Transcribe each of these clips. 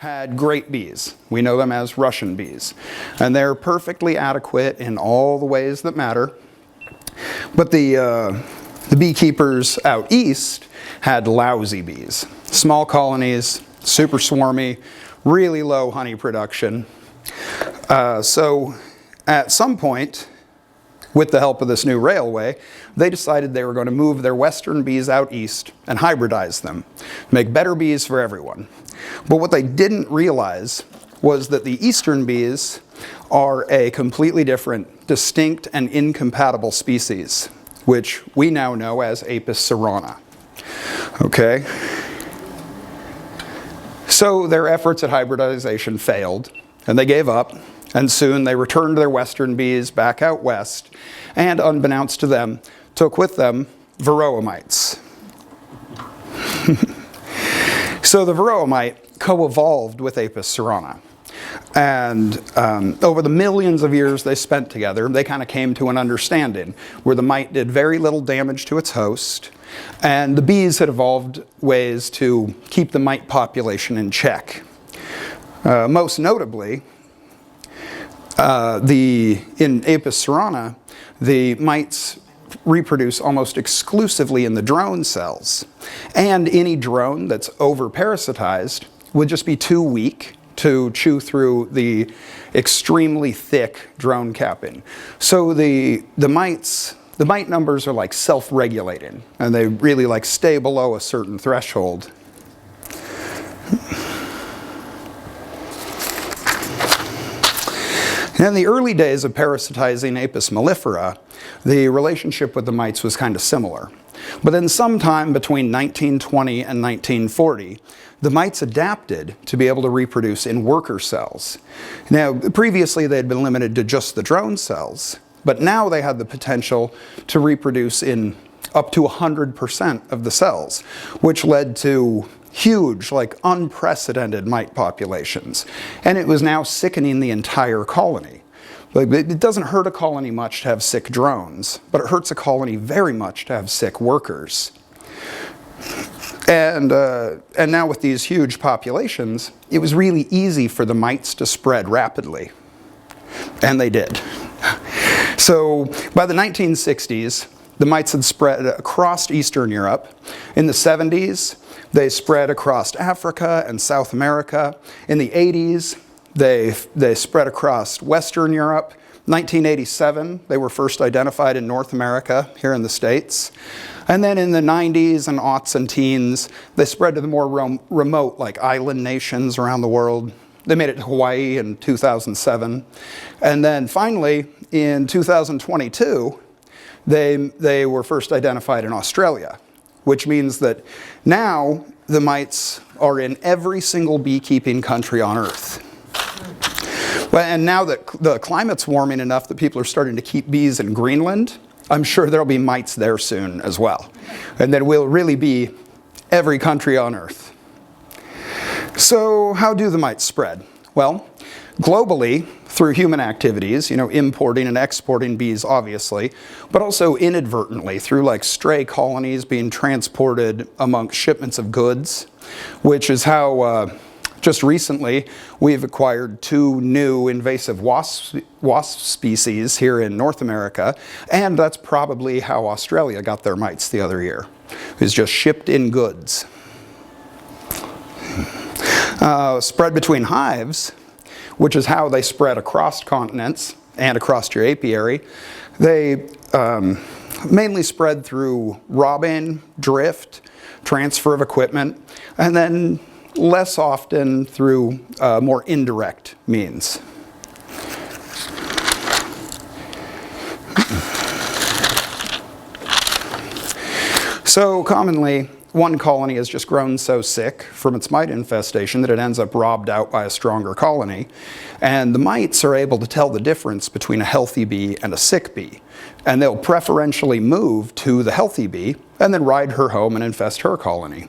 had great bees. We know them as Russian bees. And they're perfectly adequate in all the ways that matter. But the beekeepers out east had lousy bees. Small colonies, super swarmy, really low honey production. So at some point, with the help of this new railway, they decided they were going to move their western bees out east and hybridize them, make better bees for everyone. But what they didn't realize was that the eastern bees are a completely different, distinct, and incompatible species, which we now know as Apis cerana. Okay? So their efforts at hybridization failed, and they gave up. And soon they returned their western bees back out west, and unbeknownst to them, took with them Varroa mites. So the Varroa mite co-evolved with Apis cerana. And over the millions of years they spent together, they kind of came to an understanding where the mite did very little damage to its host, and the bees had evolved ways to keep the mite population in check. Most notably, in Apis cerana, the mites reproduce almost exclusively in the drone cells. And any drone that's over-parasitized would just be too weak to chew through the extremely thick drone capping. So the mite numbers are like self-regulating, and they really like stay below a certain threshold. In the early days of parasitizing Apis mellifera, the relationship with the mites was kind of similar. But then sometime between 1920 and 1940, the mites adapted to be able to reproduce in worker cells. Now, previously they had been limited to just the drone cells, but now they had the potential to reproduce in up to 100% of the cells, which led to huge, like unprecedented mite populations. And it was now sickening the entire colony. Like, it doesn't hurt a colony much to have sick drones, but it hurts a colony very much to have sick workers. And now with these huge populations, it was really easy for the mites to spread rapidly. And they did. So by the 1960s, the mites had spread across Eastern Europe. In the 70s, they spread across Africa and South America. In the 80s, they spread across Western Europe. 1987, they were first identified in North America, here in the States. And then in the 90s and aughts and teens, they spread to the more remote, like island nations around the world. They made it to Hawaii in 2007. And then finally, in 2022, they were first identified in Australia, which means that now the mites are in every single beekeeping country on Earth. And now that the climate's warming enough that people are starting to keep bees in Greenland, I'm sure there'll be mites there soon as well. And then we'll really be every country on Earth. So how do the mites spread? Well, globally, through human activities, importing and exporting bees, obviously, but also inadvertently through like stray colonies being transported amongst shipments of goods, which is how just recently we've acquired 2 new invasive wasp species here in North America, and that's probably how Australia got their mites the other year. It was just shipped in goods. Spread between hives, which is how they spread across continents and across your apiary. They mainly spread through robbing, drift, transfer of equipment, and then less often through more indirect means. So commonly, one colony has just grown so sick from its mite infestation that it ends up robbed out by a stronger colony. And the mites are able to tell the difference between a healthy bee and a sick bee. And they'll preferentially move to the healthy bee and then ride her home and infest her colony.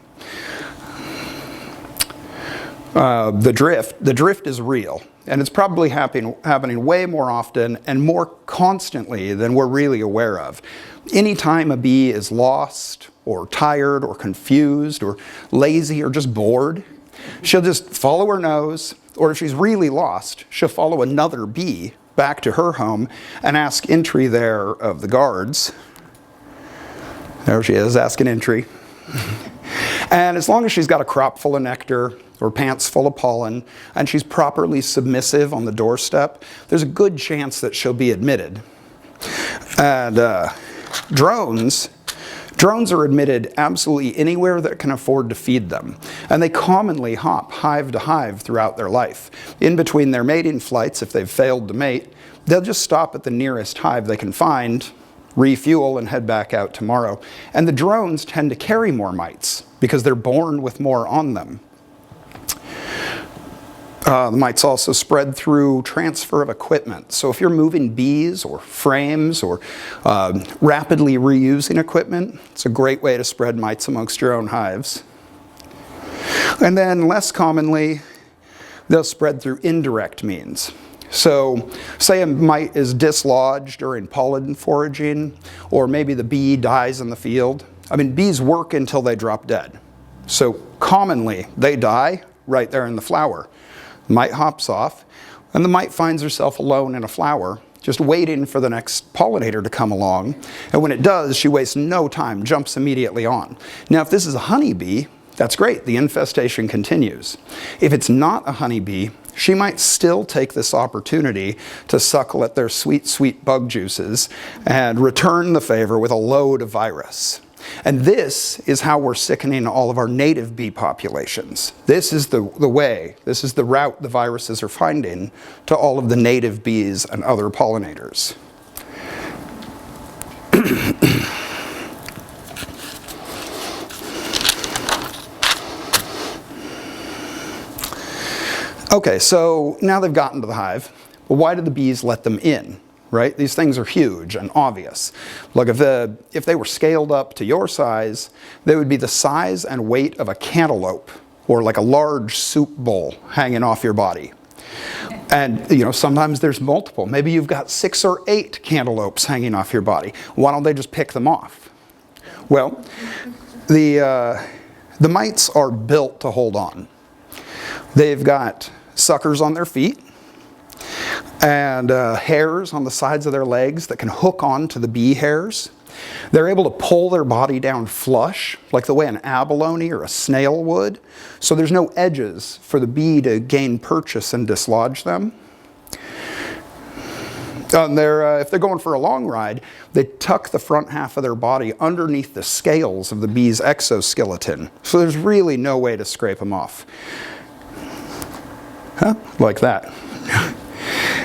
The drift is real, and it's probably happening way more often and more constantly than we're really aware of. Anytime a bee is lost or tired or confused or lazy or just bored, she'll just follow her nose, or if she's really lost, she'll follow another bee back to her home and ask entry there of the guards. There she is, asking entry. And as long as she's got a crop full of nectar or pants full of pollen, and she's properly submissive on the doorstep, there's a good chance that she'll be admitted. And drones are admitted absolutely anywhere that can afford to feed them. And they commonly hop hive to hive throughout their life. In between their mating flights, if they've failed to mate, they'll just stop at the nearest hive they can find, refuel, and head back out tomorrow. And the drones tend to carry more mites because they're born with more on them. The mites also spread through transfer of equipment. So if you're moving bees or frames or rapidly reusing equipment, it's a great way to spread mites amongst your own hives. And then less commonly, they'll spread through indirect means. So say a mite is dislodged during pollen foraging, or maybe the bee dies in the field. I mean, bees work until they drop dead. So commonly, they die right there in the flower. The mite hops off, and the mite finds herself alone in a flower, just waiting for the next pollinator to come along. And when it does, she wastes no time, jumps immediately on. Now, if this is a honeybee, that's great. The infestation continues. If it's not a honeybee, she might still take this opportunity to suckle at their sweet, sweet bug juices and return the favor with a load of virus. And this is how we're sickening all of our native bee populations. This is the way, this is the route the viruses are finding to all of the native bees and other pollinators. Okay, so now they've gotten to the hive, but why do the bees let them in? Right? These things are huge and obvious. Look, if they were scaled up to your size, they would be the size and weight of a cantaloupe, or like a large soup bowl hanging off your body. And sometimes there's multiple. Maybe you've got 6 or 8 cantaloupes hanging off your body. Why don't they just pick them off? Well, the mites are built to hold on. They've got suckers on their feet, and hairs on the sides of their legs that can hook on to the bee hairs. They're able to pull their body down flush, like the way an abalone or a snail would, so there's no edges for the bee to gain purchase and dislodge them. If they're going for a long ride, they tuck the front half of their body underneath the scales of the bee's exoskeleton, so there's really no way to scrape them off. Like that.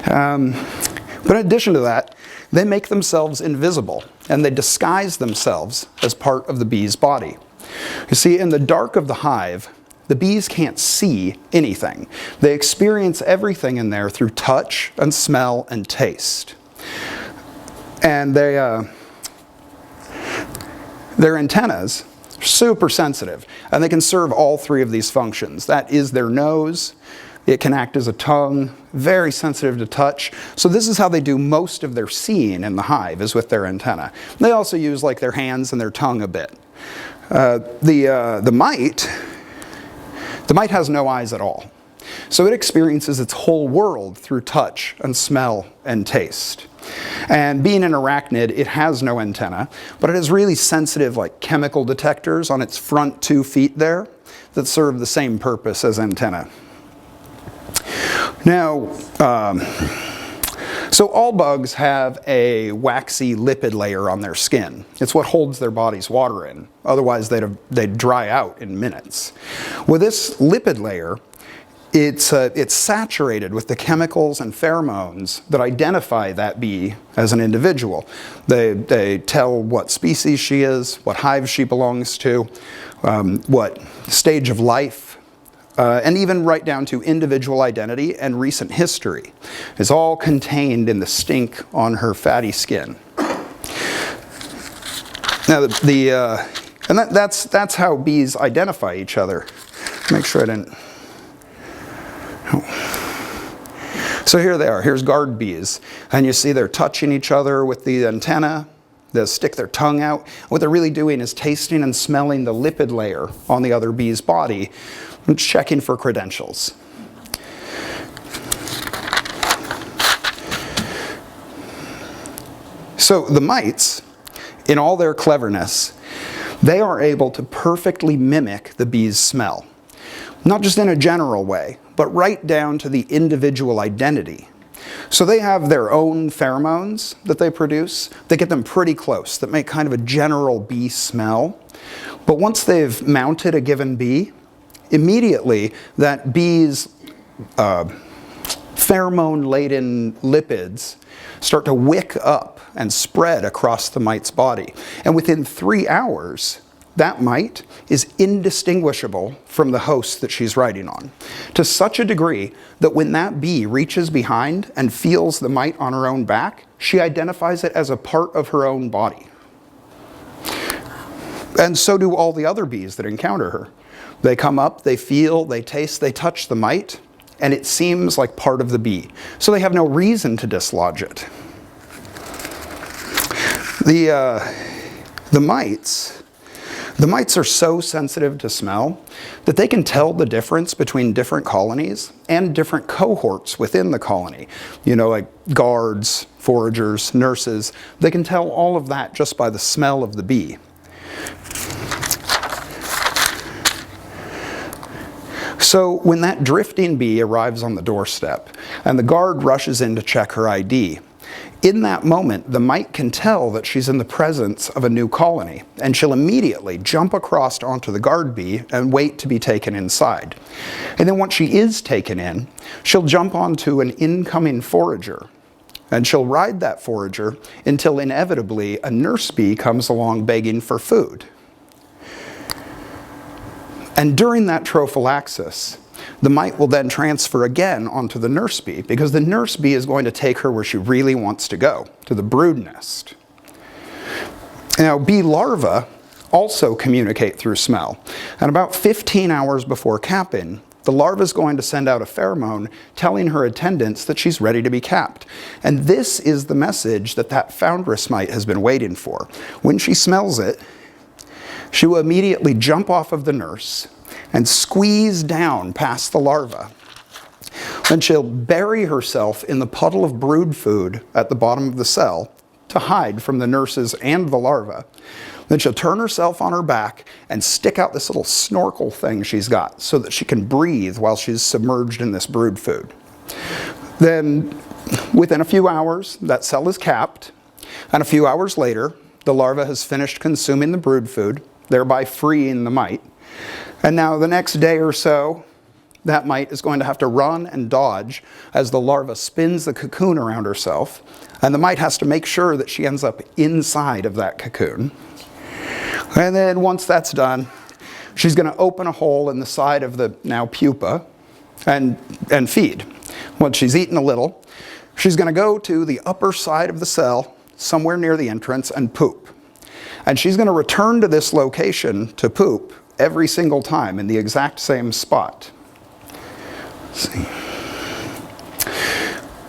But in addition to that, they make themselves invisible, and they disguise themselves as part of the bee's body. You see, in the dark of the hive, the bees can't see anything. They experience everything in there through touch and smell and taste. And their antennas are super sensitive, and they can serve all 3 of these functions. That is their nose. It can act as a tongue, very sensitive to touch. So this is how they do most of their seeing in the hive, is with their antenna. They also use like their hands and their tongue a bit. The mite has no eyes at all. So it experiences its whole world through touch and smell and taste. And being an arachnid, it has no antenna, but it has really sensitive like chemical detectors on its front 2 feet there that serve the same purpose as antenna. Now, so all bugs have a waxy lipid layer on their skin. It's what holds their body's water in. Otherwise, they'd dry out in minutes. With this lipid layer, it's saturated with the chemicals and pheromones that identify that bee as an individual. They tell what species she is, what hive she belongs to, what stage of life, and even right down to individual identity and recent history. It's all contained in the stink on her fatty skin. Now, that's how bees identify each other. Make sure I didn't. Oh. So here they are. Here's guard bees, and you see they're touching each other with the antenna. They'll stick their tongue out. What they're really doing is tasting and smelling the lipid layer on the other bee's body I'm checking for credentials. So the mites, in all their cleverness, they are able to perfectly mimic the bee's smell. Not just in a general way, but right down to the individual identity. So they have their own pheromones that they produce. They get them pretty close, that make kind of a general bee smell. But once they've mounted a given bee, immediately that bee's pheromone-laden lipids start to wick up and spread across the mite's body. And within 3 hours, that mite is indistinguishable from the host that she's riding on, to such a degree that when that bee reaches behind and feels the mite on her own back, she identifies it as a part of her own body. And so do all the other bees that encounter her. They come up, they feel, they taste, they touch the mite, and it seems like part of the bee. So they have no reason to dislodge it. The mites are so sensitive to smell that they can tell the difference between different colonies and different cohorts within the colony. You know, like guards, foragers, nurses. They can tell all of that just by the smell of the bee. So when that drifting bee arrives on the doorstep and the guard rushes in to check her ID, in that moment, the mite can tell that she's in the presence of a new colony, and she'll immediately jump across onto the guard bee and wait to be taken inside. And then once she is taken in, she'll jump onto an incoming forager, and she'll ride that forager until inevitably a nurse bee comes along begging for food. And during that trophallaxis, the mite will then transfer again onto the nurse bee, because the nurse bee is going to take her where she really wants to go, to the brood nest. Now, bee larvae also communicate through smell. And about 15 hours before capping, the larva is going to send out a pheromone telling her attendants that she's ready to be capped. And this is the message that that foundress mite has been waiting for. When she smells it, she will immediately jump off of the nurse and squeeze down past the larva. Then she'll bury herself in the puddle of brood food at the bottom of the cell to hide from the nurses and the larva. Then she'll turn herself on her back and stick out this little snorkel thing she's got so that she can breathe while she's submerged in this brood food. Then, within a few hours, that cell is capped, and a few hours later, the larva has finished consuming the brood food, thereby freeing the mite. And now the next day or so, that mite is going to have to run and dodge as the larva spins the cocoon around herself, and the mite has to make sure that she ends up inside of that cocoon. And then once that's done, she's going to open a hole in the side of the now pupa and feed. Once she's eaten a little, she's going to go to the upper side of the cell, somewhere near the entrance, and poop. And she's going to return to this location to poop every single time in the exact same spot. Let's see.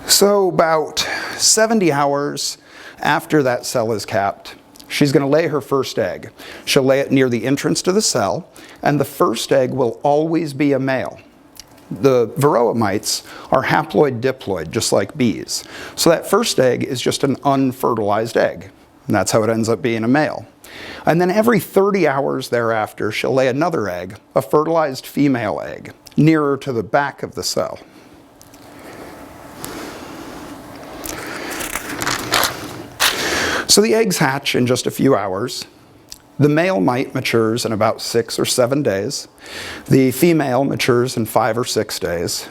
So about 70 hours after that cell is capped, she's going to lay her first egg. She'll lay it near the entrance to the cell, and the first egg will always be a male. The Varroa mites are haploid diploid, just like bees. So that first egg is just an unfertilized egg. And that's how it ends up being a male. And then every 30 hours thereafter, she'll lay another egg, a fertilized female egg, nearer to the back of the cell. So the eggs hatch in just a few hours. The male mite matures in about 6 or 7 days. The female matures in 5 or 6 days.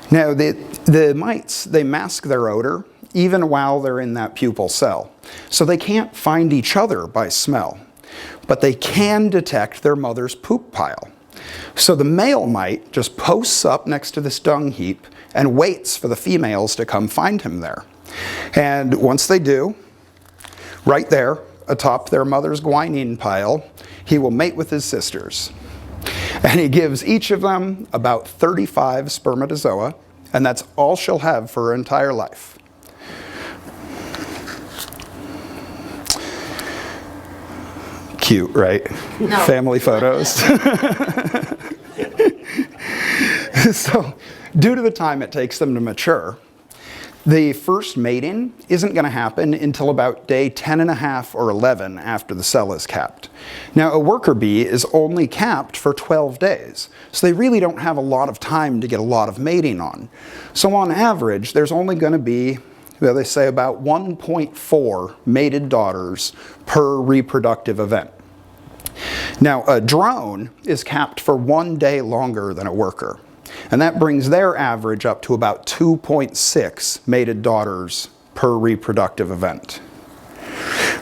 Now, the mites, they mask their odor even while they're in that pupal cell. So they can't find each other by smell, but they can detect their mother's poop pile. So the male mite just posts up next to this dung heap and waits for the females to come find him there. And once they do, right there atop their mother's guanine pile, he will mate with his sisters. And he gives each of them about 35 spermatozoa, and that's all she'll have for her entire life. Cute, right? No. Family photos. So, due to the time it takes them to mature, the first mating isn't going to happen until about day 10 and a half or 11 after the cell is capped. Now, a worker bee is only capped for 12 days, so they really don't have a lot of time to get a lot of mating on. So on average, there's only going to be, well, they say about 1.4 mated daughters per reproductive event. Now, a drone is capped for 1 day longer than a worker. And that brings their average up to about 2.6 mated daughters per reproductive event.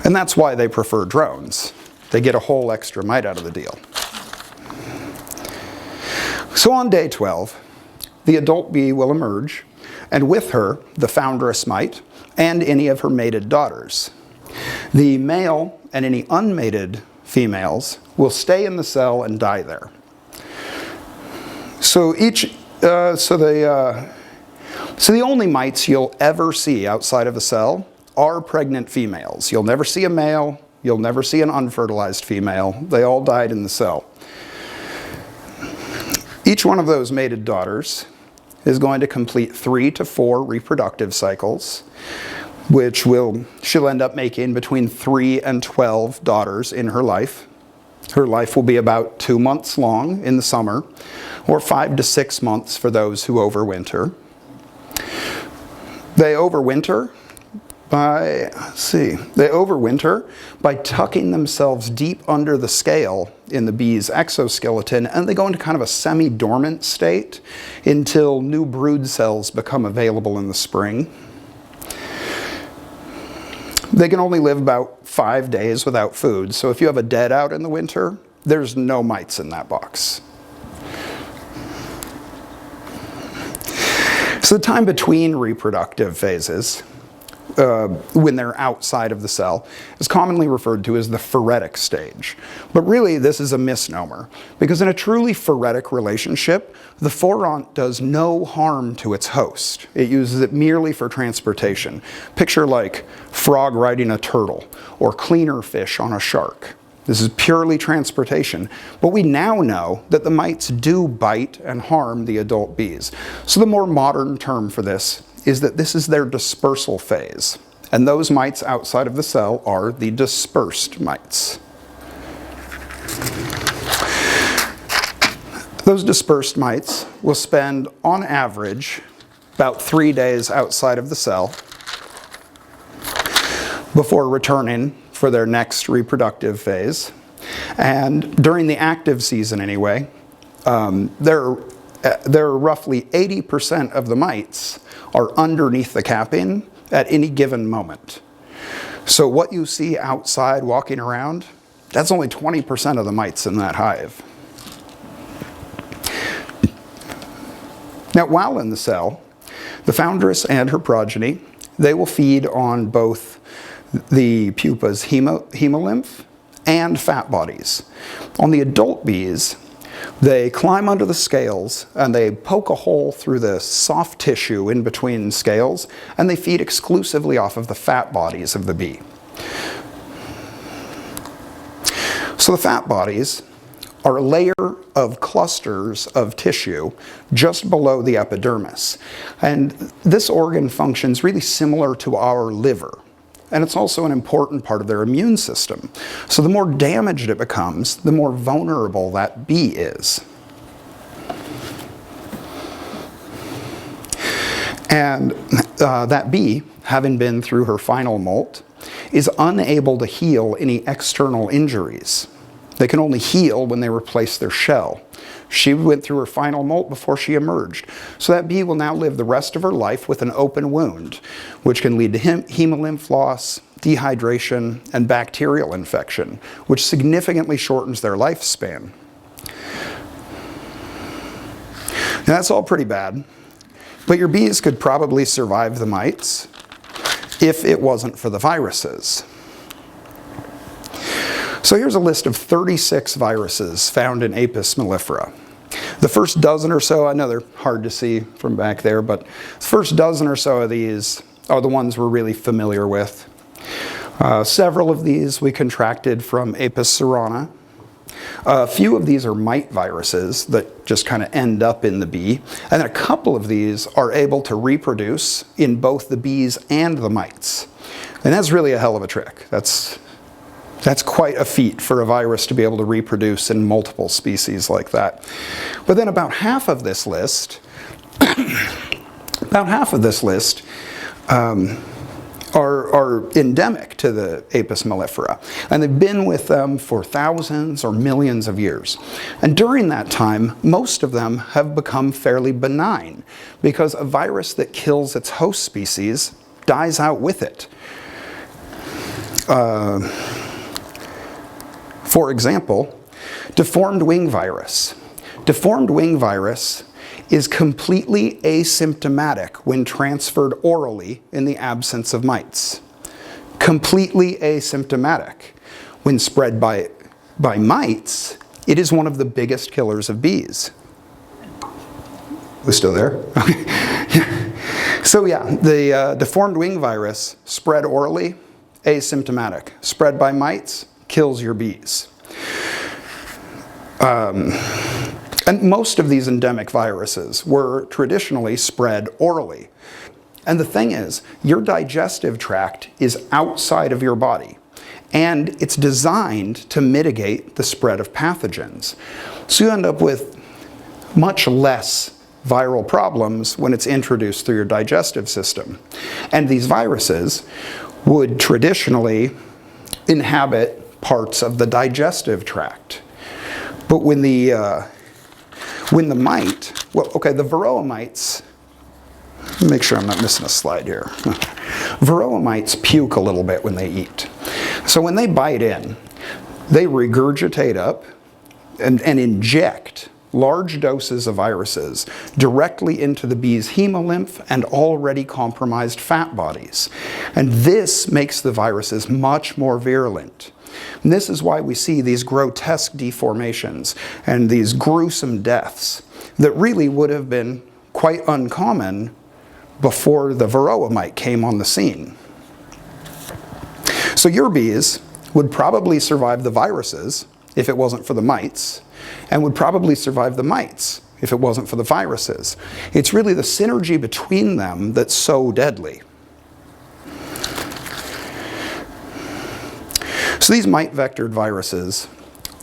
And that's why they prefer drones. They get a whole extra mite out of the deal. So on day 12, the adult bee will emerge, and with her, the foundress mite and any of her mated daughters. The male and any unmated females will stay in the cell and die there. So the only mites you'll ever see outside of the cell are pregnant females. You'll never see a male, you'll never see an unfertilized female. They all died in the cell. Each one of those mated daughters is going to complete 3 to 4 reproductive cycles, which she'll end up making between 3 and 12 daughters in her life. Her life will be about 2 months long in the summer, or 5 to 6 months for those who overwinter. They overwinter by tucking themselves deep under the scale in the bee's exoskeleton, and they go into kind of a semi-dormant state until new brood cells become available in the spring. They can only live about 5 days without food, so if you have a dead out in the winter, there's no mites in that box. So the time between reproductive phases, when they're outside of the cell, is commonly referred to as the phoretic stage. But really, this is a misnomer, because in a truly phoretic relationship, the phoront does no harm to its host. It uses it merely for transportation. Picture like frog riding a turtle, or cleaner fish on a shark. This is purely transportation, but we now know that the mites do bite and harm the adult bees. So the more modern term for this is that this is their dispersal phase, and those mites outside of the cell are the dispersed mites. Those dispersed mites will spend, on average, about 3 days outside of the cell before returning for their next reproductive phase. And during the active season anyway, there are roughly 80% of the mites are underneath the capping at any given moment. So what you see outside walking around, that's only 20% of the mites in that hive. Now, while in the cell, the foundress and her progeny, they will feed on both the pupa's hemolymph and fat bodies. On the adult bees, they climb under the scales and they poke a hole through the soft tissue in between scales, and they feed exclusively off of the fat bodies of the bee. So the fat bodies are a layer of clusters of tissue just below the epidermis. And this organ functions really similar to our liver. And it's also an important part of their immune system. So the more damaged it becomes, the more vulnerable that bee is. And that bee, having been through her final molt, is unable to heal any external injuries. They can only heal when they replace their shell. She went through her final molt before she emerged. So that bee will now live the rest of her life with an open wound, which can lead to hemolymph loss, dehydration, and bacterial infection, which significantly shortens their lifespan. Now that's all pretty bad, but your bees could probably survive the mites if it wasn't for the viruses. So here's a list of 36 viruses found in Apis mellifera. The first dozen or so, I know they're hard to see from back there, but the first dozen or so of these are the ones we're really familiar with. Several of these we contracted from Apis cerana. A few of these are mite viruses that just kind of end up in the bee, and a couple of these are able to reproduce in both the bees and the mites. And that's really a hell of a trick. That's quite a feat for a virus to be able to reproduce in multiple species like that. But then about half of this list, are endemic to the Apis mellifera, and they've been with them for thousands or millions of years. And during that time, most of them have become fairly benign because a virus that kills its host species dies out with it. For example, deformed wing virus. Deformed wing virus is completely asymptomatic when transferred orally in the absence of mites. Completely asymptomatic. When spread by mites, it is one of the biggest killers of bees. We're still there? So yeah, the deformed wing virus spread orally, asymptomatic. Spread by mites, kills your bees. And most of these endemic viruses were traditionally spread orally. And the thing is, your digestive tract is outside of your body, and it's designed to mitigate the spread of pathogens. So you end up with much less viral problems when it's introduced through your digestive system. And these viruses would traditionally inhabit parts of the digestive tract. But when the mite, well, okay, the Varroa mites, make sure I'm not missing a slide here. Varroa mites puke a little bit when they eat. So when they bite in, they regurgitate up and inject large doses of viruses directly into the bee's hemolymph and already compromised fat bodies. And this makes the viruses much more virulent. And this is why we see these grotesque deformations and these gruesome deaths that really would have been quite uncommon before the Varroa mite came on the scene. So your bees would probably survive the viruses if it wasn't for the mites, and would probably survive the mites if it wasn't for the viruses. It's really the synergy between them that's so deadly. So these mite-vectored viruses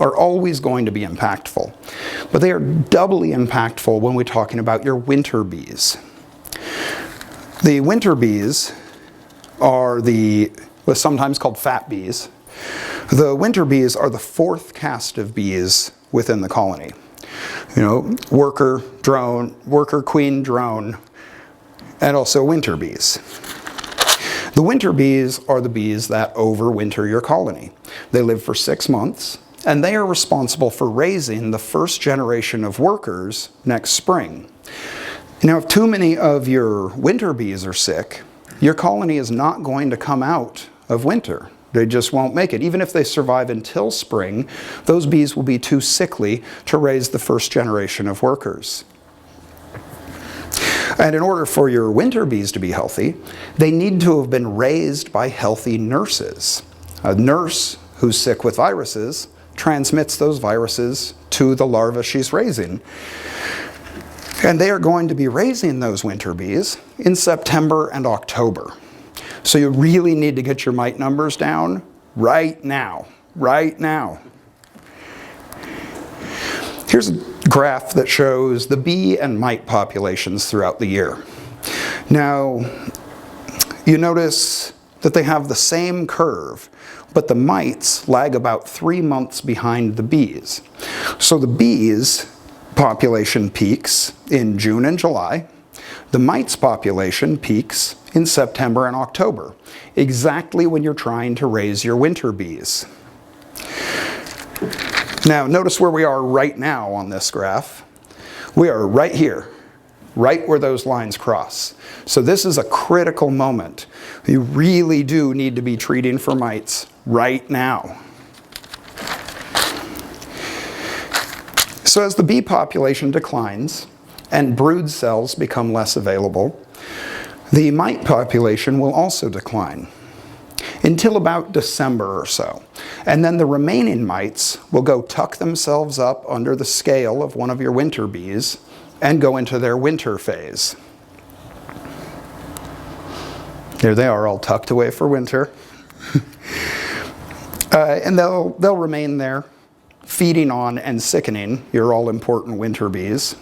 are always going to be impactful, but they are doubly impactful when we're talking about your winter bees. The winter bees are what's sometimes called fat bees. The winter bees are the fourth caste of bees within the colony. You know, worker, drone, worker, queen, drone, and also winter bees. The winter bees are the bees that overwinter your colony. They live for 6 months, and they are responsible for raising the first generation of workers next spring. Now, if too many of your winter bees are sick, your colony is not going to come out of winter. They just won't make it. Even if they survive until spring, those bees will be too sickly to raise the first generation of workers. And in order for your winter bees to be healthy, they need to have been raised by healthy nurses. A nurse who's sick with viruses transmits those viruses to the larvae she's raising. And they are going to be raising those winter bees in September and October. So you really need to get your mite numbers down right now. Right now. Here's a graph that shows the bee and mite populations throughout the year. Now, you notice that they have the same curve, but the mites lag about 3 months behind the bees. So the bees population peaks in June and July. The mites population peaks in September and October, exactly when you're trying to raise your winter bees. Now, notice where we are right now on this graph. We are right here, right where those lines cross. So this is a critical moment. You really do need to be treating for mites right now. So as the bee population declines and brood cells become less available, the mite population will also decline. In until about December or so. And then the remaining mites will go tuck themselves up under the scale of one of your winter bees and go into their winter phase. There they are, all tucked away for winter. And they'll remain there, feeding on and sickening your all-important winter bees.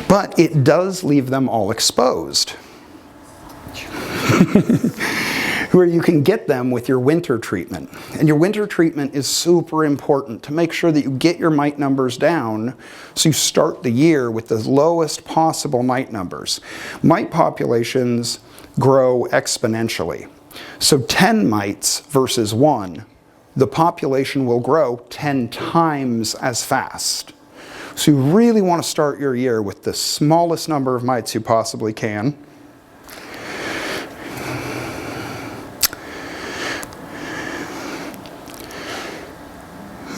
But it does leave them all exposed, where you can get them with your winter treatment. And your winter treatment is super important to make sure that you get your mite numbers down so you start the year with the lowest possible mite numbers. Mite populations grow exponentially. So 10 mites versus 1, the population will grow 10 times as fast. So you really want to start your year with the smallest number of mites you possibly can.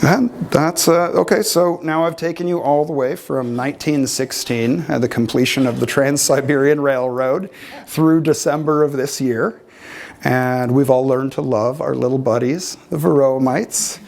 And that's, okay, so now I've taken you all the way from 1916, the completion of the Trans-Siberian Railroad, through December of this year. And we've all learned to love our little buddies, the Varroa mites.